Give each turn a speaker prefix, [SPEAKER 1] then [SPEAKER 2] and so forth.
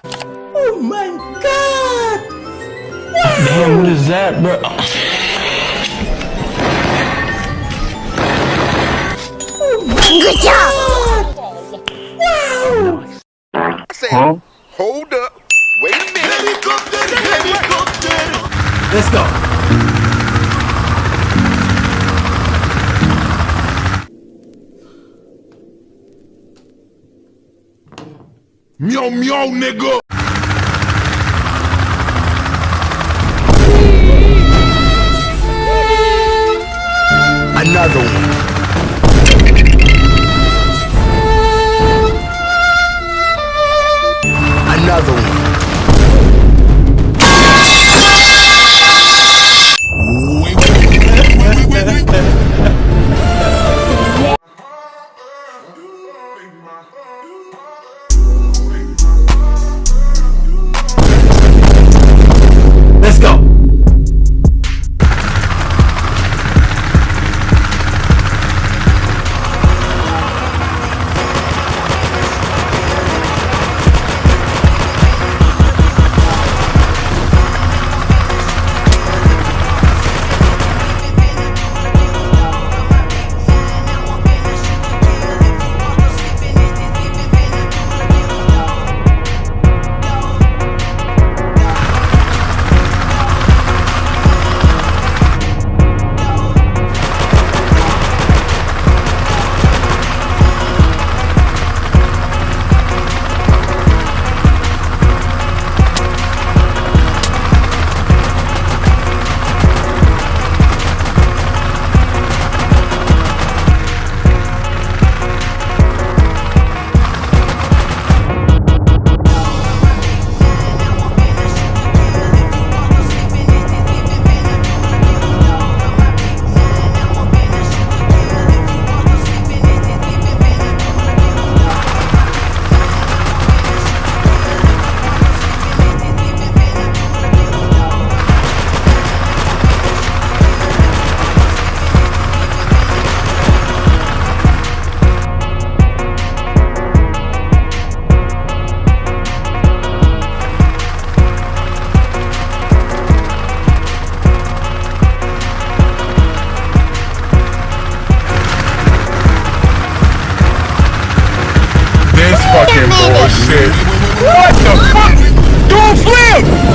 [SPEAKER 1] Oh my God! Wow.
[SPEAKER 2] Damn, what is that, bro?
[SPEAKER 1] Oh my Good job! Wow!
[SPEAKER 3] I said, hold up. Wait a minute. Helicopter.
[SPEAKER 1] Let's go.
[SPEAKER 3] Meow, meow, nigga. Another one. Another one.
[SPEAKER 1] Let's go.
[SPEAKER 3] This fucking bullshit. What the fuck? Do a flip!